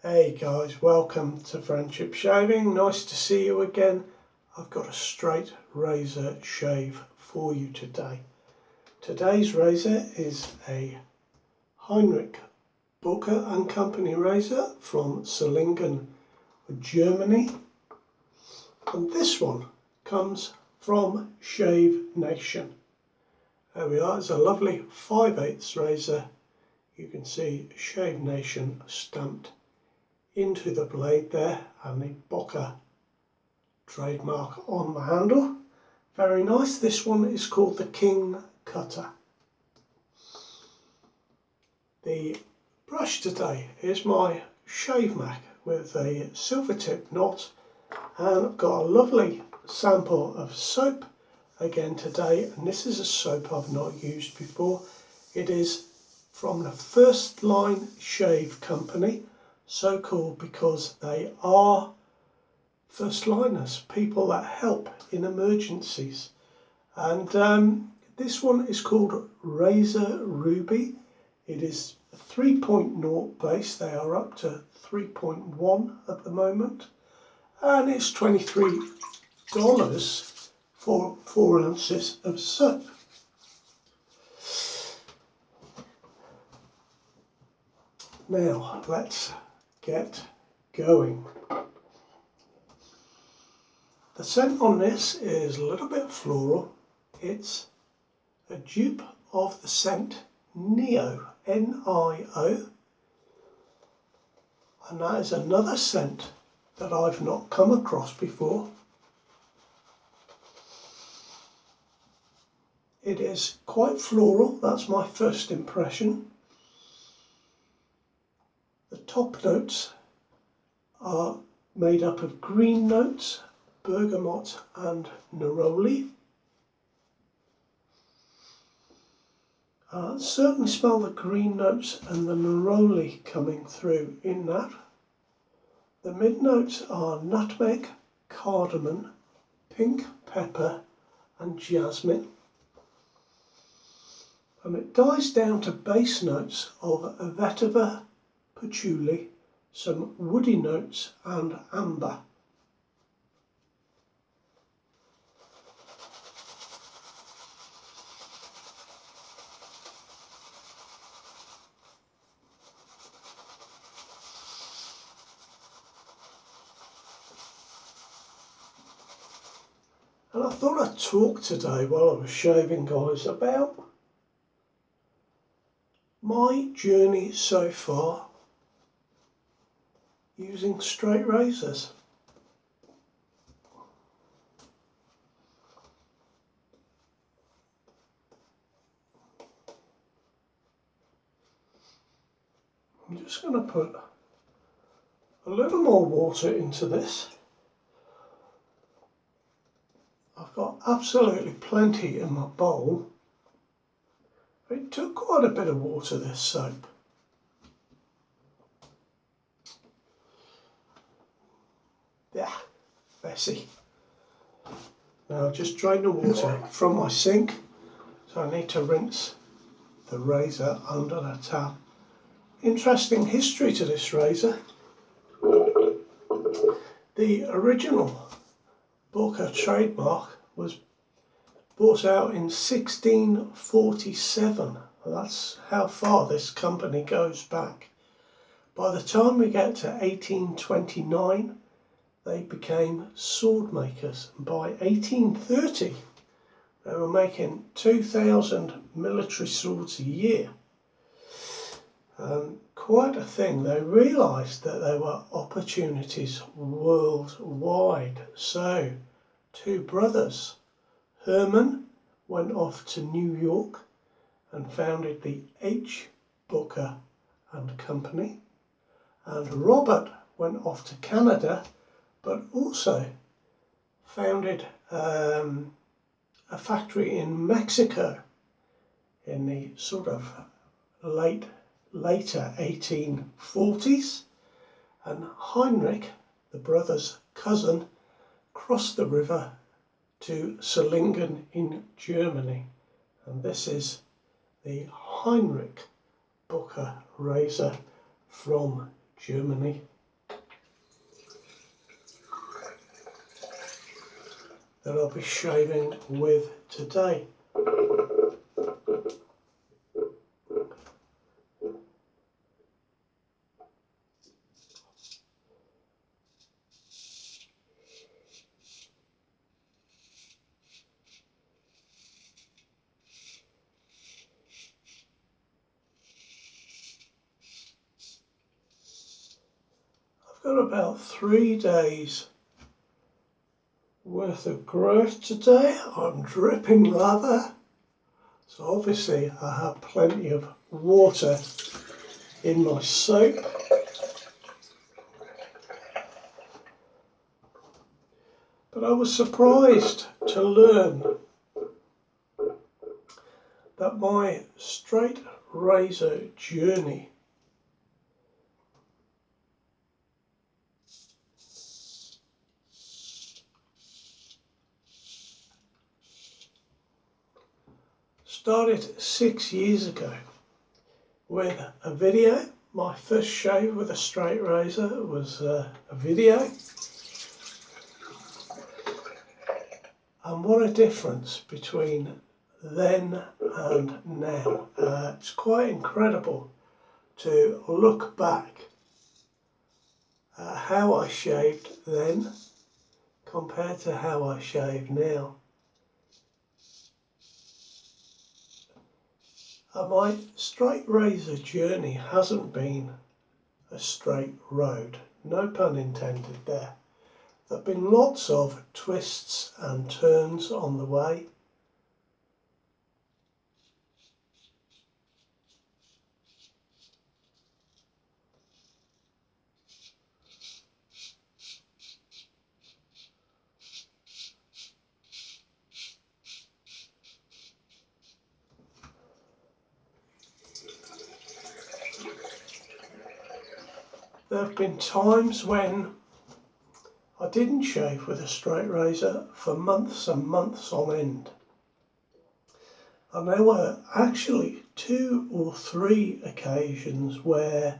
Hey guys, welcome to Friendship Shaving. Nice to see you again. I've got a straight razor shave for you today. Today's razor is a Heinrich Booker & Company razor from Solingen, Germany. And this one comes from Shave Nation. There we are, it's a lovely 5/8 razor. You can see Shave Nation stamped into the blade there, and the Booker trademark on the handle. Very nice. This one is called the King Cutter. The brush today is my Shave Mac with a silver tip knot, and I've got a lovely sample of soap again today, and this is a soap I've not used before. It is from the First Line Shave Company. So called because they are first liners, people that help in emergencies. And this one is called Razor Ruby. It is 3.0 base. They are up to 3.1 at the moment. And it's $23 for 4 ounces of soap. Now let's get going. The scent on this is a little bit floral. It's a dupe of the scent Nio, N-I-O, and that is another scent that I've not come across before. It is quite floral, that's my first impression. The top notes are made up of green notes, bergamot and neroli. Certainly smell the green notes and the neroli coming through in that. The mid notes are nutmeg, cardamom, pink pepper and jasmine. And it dies down to base notes of vetiver, patchouli, some woody notes and amber. And I thought I'd talk today while I was shaving, guys, about my journey so far using straight razors. I'm just going to put a little more water into this. I've got absolutely plenty in my bowl. It took quite a bit of water, this soap. Yeah, messy. Now just drain the water from my sink, so I need to rinse the razor under the tap. Interesting history to this razor. The original Booker trademark was bought out in 1647. That's how far this company goes back. By the time we get to 1829, they became sword makers. And by 1830, they were making 2,000 military swords a year. Quite a thing. They realised that there were opportunities worldwide. So, two brothers, Herman went off to New York and founded the H. Booker and Company, and Robert went off to Canada but also founded a factory in Mexico in the sort of later 1840s, and Heinrich, the brother's cousin, crossed the river to Solingen in Germany, and this is the Heinrich Booker razor from Germany. That I'll be shaving with today. I've got about 3 days worth of growth today. I'm dripping rather, so obviously I have plenty of water in my soap. But I was surprised to learn that my straight razor journey started 6 years ago with a video. My first shave with a straight razor was a video. And what a difference between then and now. It's quite incredible to look back at how I shaved then compared to how I shave now. My straight razor journey hasn't been a straight road, no pun intended there. There have been lots of twists and turns on the way. There have been times when I didn't shave with a straight razor for months and months on end. And there were actually 2 or 3 occasions where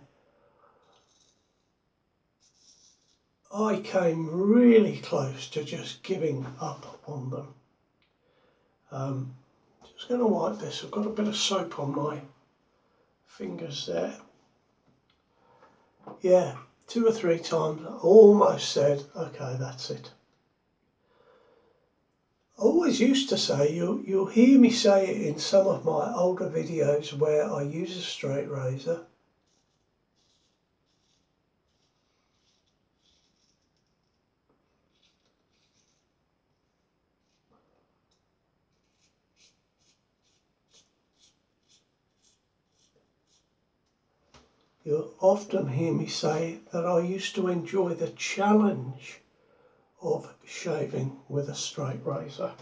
I came really close to just giving up on them. Just going to wipe this. I've got a bit of soap on my fingers there. Yeah, 2 or 3 times I almost said, okay, that's it. I always used to say, you'll hear me say it in some of my older videos where I use a straight razor. You'll often hear me say that I used to enjoy the challenge of shaving with a straight razor.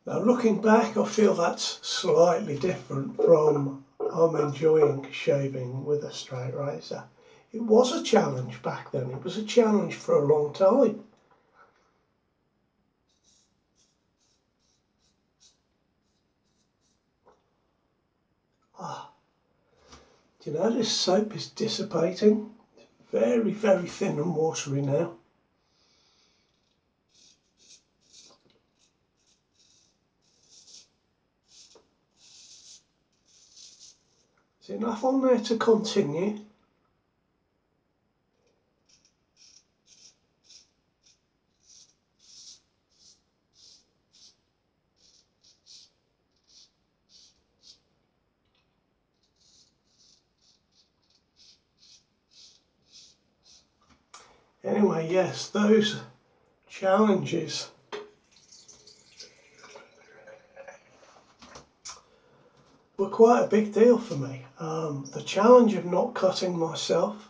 Now looking back, I feel that's slightly different from I'm enjoying shaving with a straight razor. It was a challenge back then, it was a challenge for a long time. Do you know this soap is dissipating? It's very, very thin and watery now. Is enough on there to continue? Anyway, yes, those challenges were quite a big deal for me. The challenge of not cutting myself,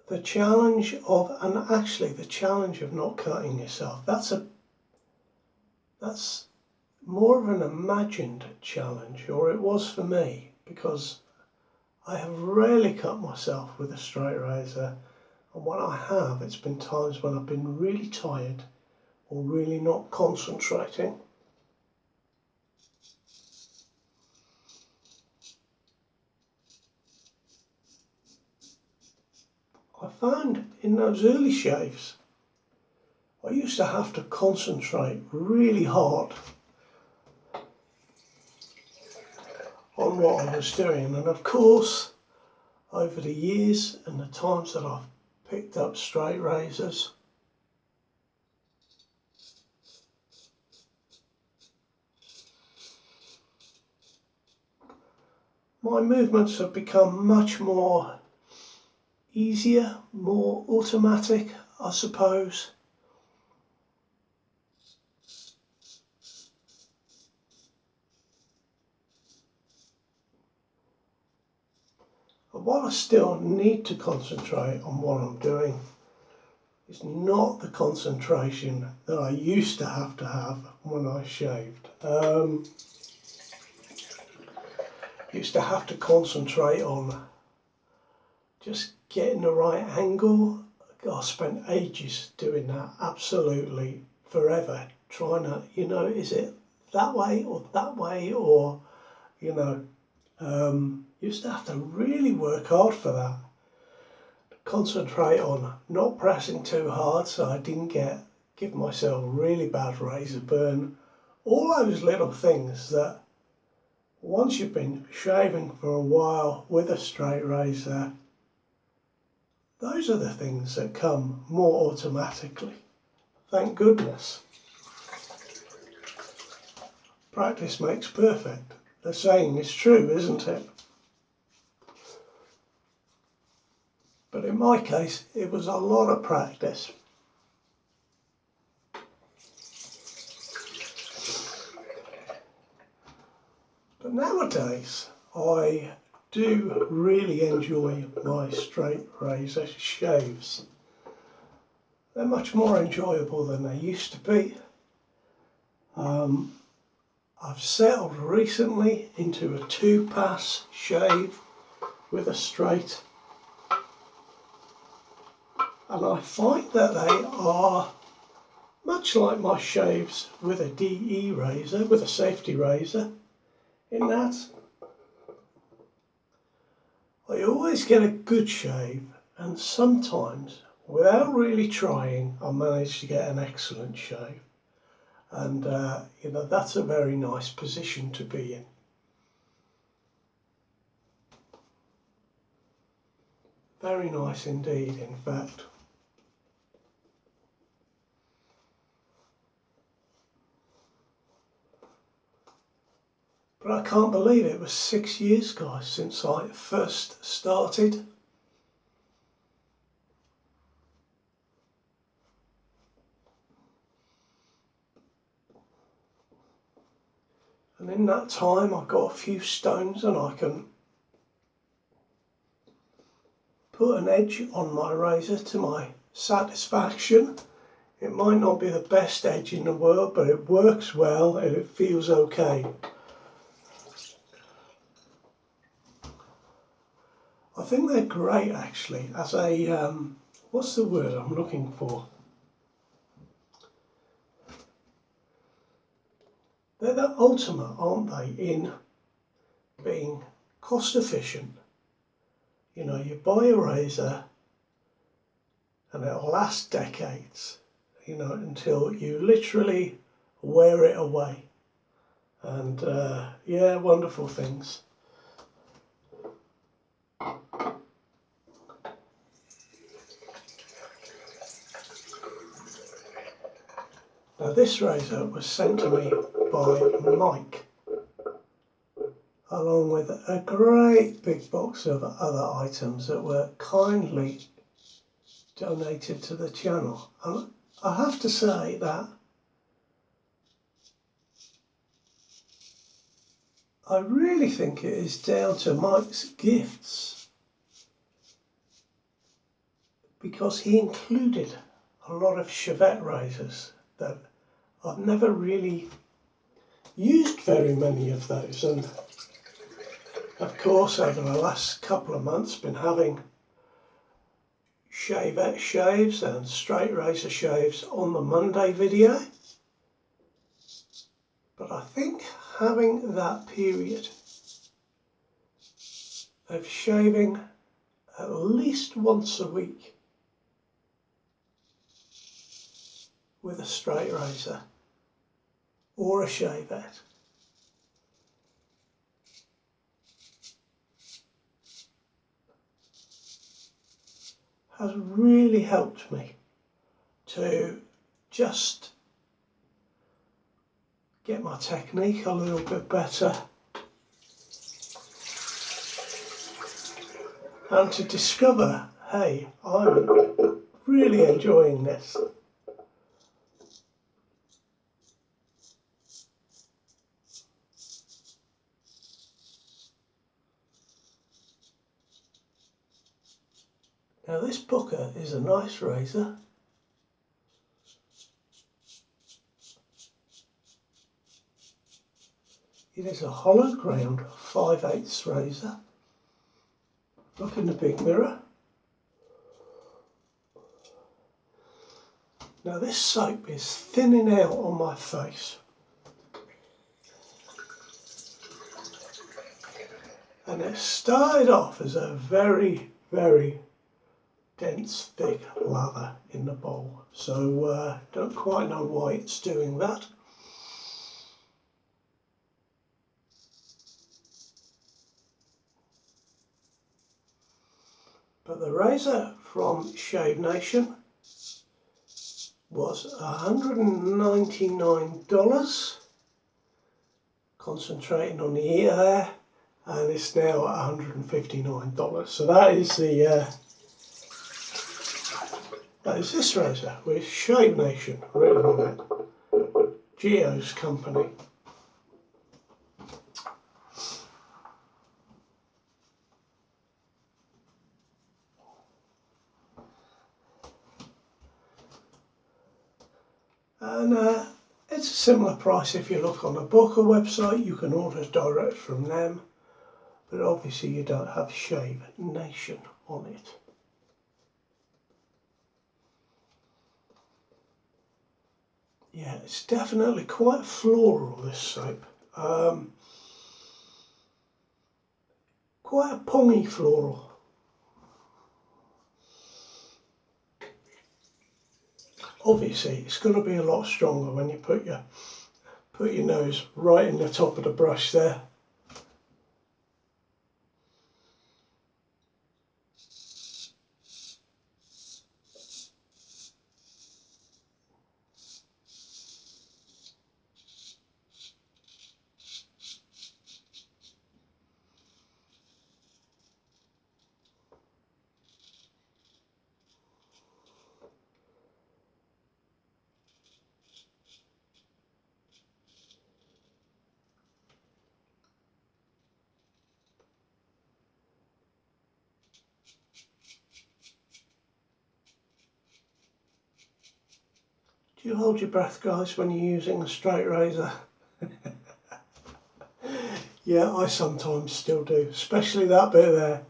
the challenge of, and actually the challenge of not cutting yourself, that's more of an imagined challenge, or it was for me, because I have rarely cut myself with a straight razor, and when I have, it's been times when I've been really tired or really not concentrating. I found in those early shaves, I used to have to concentrate really hard on what I was doing, and of course over the years and the times that I've picked up straight razors, my movements have become much more easier, more automatic, I suppose. But what I still need to concentrate on what I'm doing is not the concentration that I used to have when I shaved. Used to have to concentrate on just getting the right angle. I spent ages doing that, absolutely forever, trying to, is it that way or, used to have to really work hard for that. Concentrate on not pressing too hard so I didn't give myself really bad razor burn. All those little things that once you've been shaving for a while with a straight razor, those are the things that come more automatically. Thank goodness. Practice makes perfect. The saying is true, isn't it? But in my case, it was a lot of practice. But nowadays, I do really enjoy my straight razor shaves. They're much more enjoyable than they used to be. I've settled recently into a 2-pass shave with a straight, and I find that they are much like my shaves with a DE razor, with a safety razor, in that I always get a good shave, and sometimes without really trying I manage to get an excellent shave, and that's a very nice position to be in. Very nice indeed, in fact. But I can't believe it was 6 years, guys, since I first started. And in that time I've got a few stones and I can put an edge on my razor to my satisfaction. It might not be the best edge in the world, but it works well and it feels okay. I think they're great actually as a, what's the word I'm looking for? They're the ultimate, aren't they, in being cost efficient. You buy a razor and it'll last decades, until you literally wear it away. And yeah, wonderful things. Now this razor was sent to me by Mike, along with a great big box of other items that were kindly donated to the channel. And I have to say that I really think it is down to Mike's gifts, because he included a lot of Chevette razors that I've never really used very many of those, and of course over the last couple of months been having Chevette shaves and straight razor shaves on the Monday video. But I think having that period of shaving at least once a week with a straight razor or a shavette. Has really helped me to just get my technique a little bit better and to discover, hey, I'm really enjoying this. Now this Booker is a nice razor. It is a hollow ground 5/8 razor. Look in the big mirror. Now this soap is thinning out on my face. And it started off as a very, very dense, thick lather in the bowl. So don't quite know why it's doing that. But the razor from Shave Nation was $199, concentrating on the ear there, and it's now $159. So that is this razor with Shave Nation written on it, Geo's company. And it's a similar price if you look on the Booker website. You can order direct from them, but obviously you don't have Shave Nation on it. Yeah, it's definitely quite floral, this soap. Quite a pongy floral. Obviously, it's going to be a lot stronger when you put your nose right in the top of the brush there. Do you hold your breath, guys, when you're using a straight razor? Yeah, I sometimes still do, especially that bit there.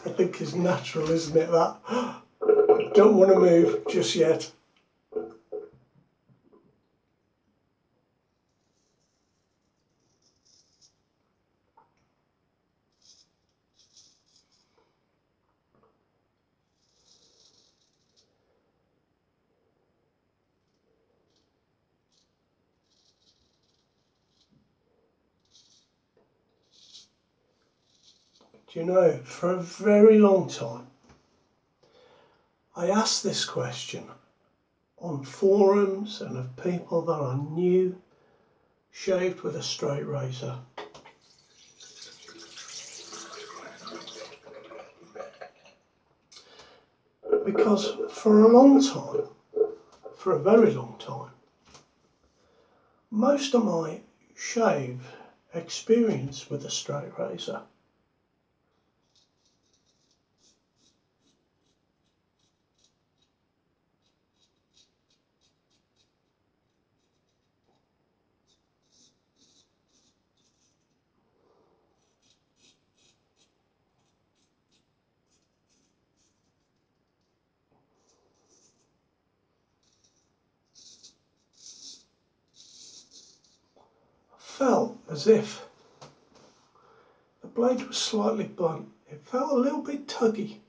I think it's natural, isn't it, that? Don't want to move just yet. Do you know, for a very long time, I asked this question on forums and of people that I knew shaved with a straight razor. Because for a long time, for a very long time, most of my shave experience with a straight razor felt as if the blade was slightly blunt. It felt a little bit tuggy.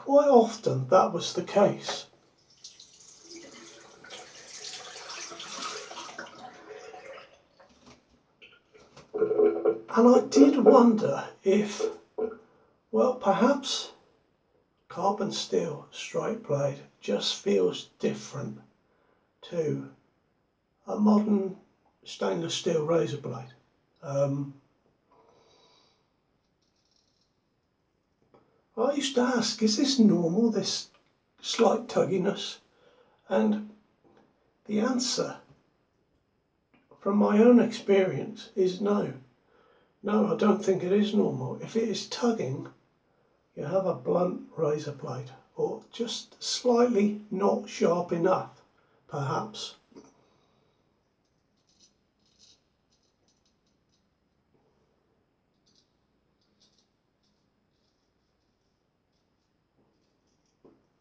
quite often that was the case. And I did wonder if, well, perhaps carbon steel straight blade just feels different to a modern stainless steel razor blade. I used to ask, is this normal, this slight tugginess? And the answer, from my own experience, is no. No, I don't think it is normal. If it is tugging, you have a blunt razor blade, or just slightly not sharp enough, perhaps.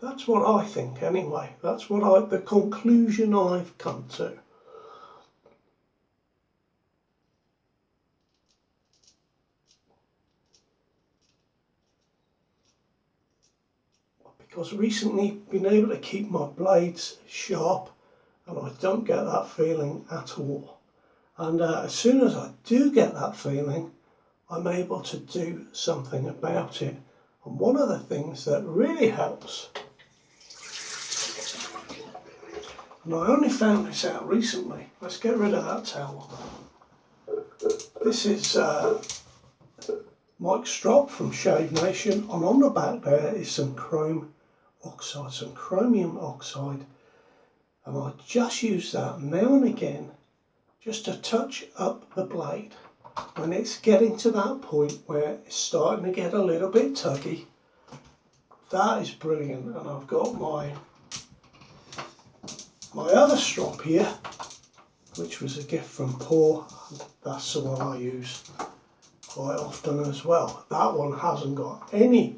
That's what I think anyway. That's what the conclusion I've come to. Because recently been able to keep my blades sharp and I don't get that feeling at all. And as soon as I do get that feeling, I'm able to do something about it. And one of the things that really helps, and I only found this out recently. Let's get rid of that towel. This is Mike Strop from Shave Nation, and on the back there is some chrome oxide, some chromium oxide, and I just use that now and again just to touch up the blade when it's getting to that point where it's starting to get a little bit tuggy. That is brilliant. And I've got my other strop here, which was a gift from Paul. That's the one I use quite often as well. That one hasn't got any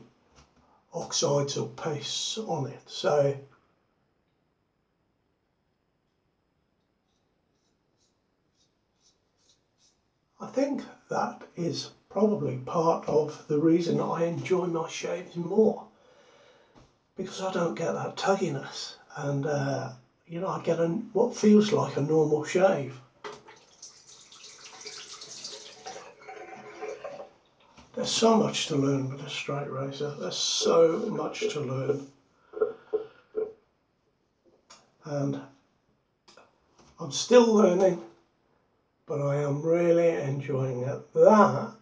oxides or pastes on it, so I think that is probably part of the reason I enjoy my shaves more, because I don't get that tugginess, and you know, I get what feels like a normal shave. There's so much to learn with a straight razor. There's so much to learn. And I'm still learning, but I am really enjoying it. That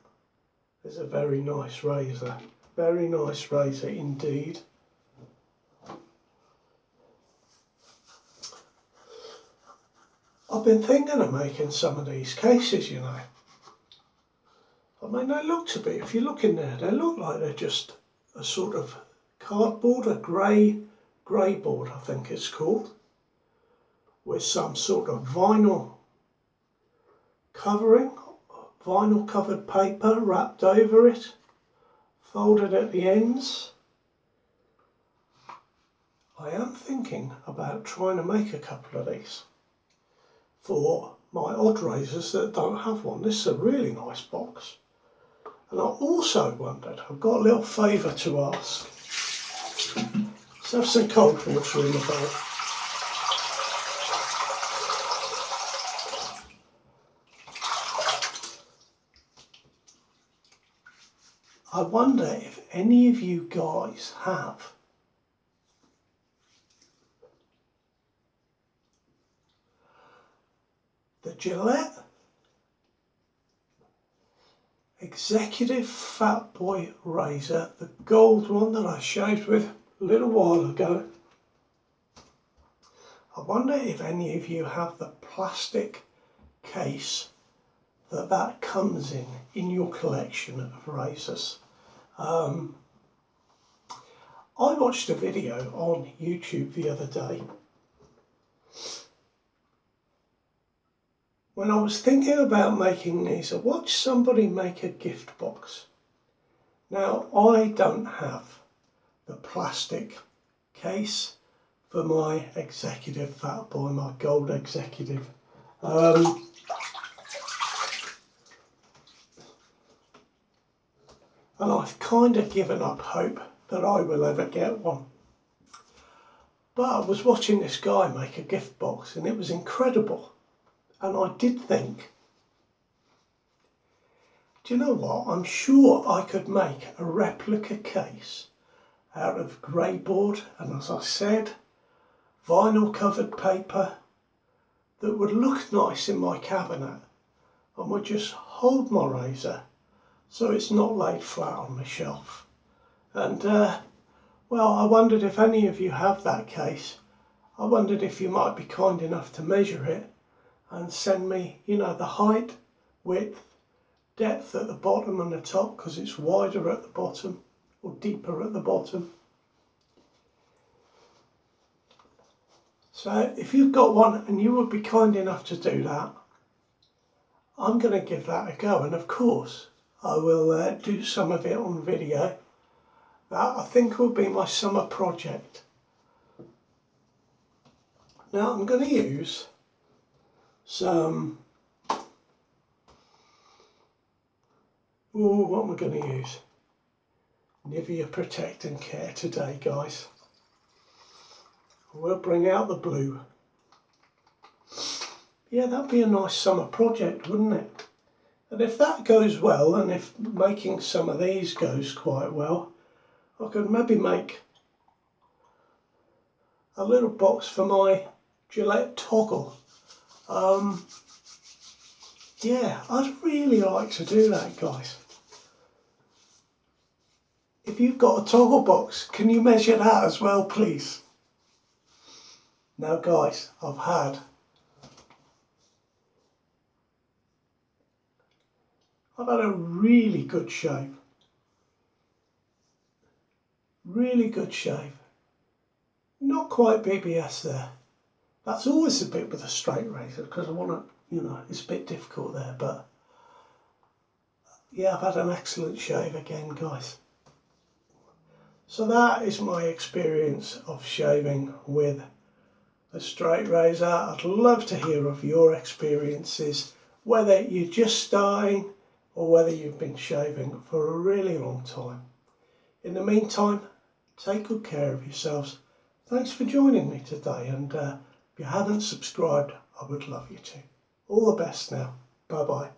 is a very nice razor. Very nice razor indeed. I've been thinking of making some of these cases, you know. I mean, they look to be, if you look in there, they look like they're just a sort of cardboard, a grey board, I think it's called, with some sort of vinyl covering, vinyl covered paper wrapped over it, folded at the ends. I am thinking about trying to make a couple of these for my odd razors that don't have one. This is a really nice box. And I also wondered, I've got a little favour to ask. Let's have some cold water in the bowl. I wonder if any of you guys have the Gillette Executive Fat Boy razor, the gold one that I shaved with a little while ago. I wonder if any of you have the plastic case that comes in your collection of razors. I watched a video on YouTube the other day when I was thinking about making these. I watched somebody make a gift box. Now, I don't have the plastic case for my Executive Fat Boy, my gold Executive. And I've kind of given up hope that I will ever get one. But I was watching this guy make a gift box and it was incredible. And I did think, do you know what? I'm sure I could make a replica case out of grey board and, as I said, vinyl covered paper that would look nice in my cabinet and would just hold my razor so it's not laid flat on my shelf. And well, I wondered if any of you have that case. I wondered if you might be kind enough to measure it and send me, you know, the height, width, depth at the bottom and the top, because it's wider at the bottom or deeper at the bottom. So if you've got one and you would be kind enough to do that, I'm going to give that a go. And of course, I will do some of it on video. That I think will be my summer project. Now I'm going to use some, what am I going to use? Nivea Protect and Care today, guys. We'll bring out the blue. Yeah, that'd be a nice summer project, wouldn't it? And if that goes well, and if making some of these goes quite well, I could maybe make a little box for my Gillette toggle. Yeah, I'd really like to do that, guys. If you've got a toggle box, can you measure that as well, please? Now, guys, I've had a really good shave. Really good shave. Not quite BBS there. That's always a bit with a straight razor because I want to, you know, it's a bit difficult there, but yeah, I've had an excellent shave again, guys. So that is my experience of shaving with a straight razor. I'd love to hear of your experiences, whether you're just starting or whether you've been shaving for a really long time. In the meantime, take good care of yourselves. Thanks for joining me today, and if you haven't subscribed, I would love you to. All the best now. Bye bye.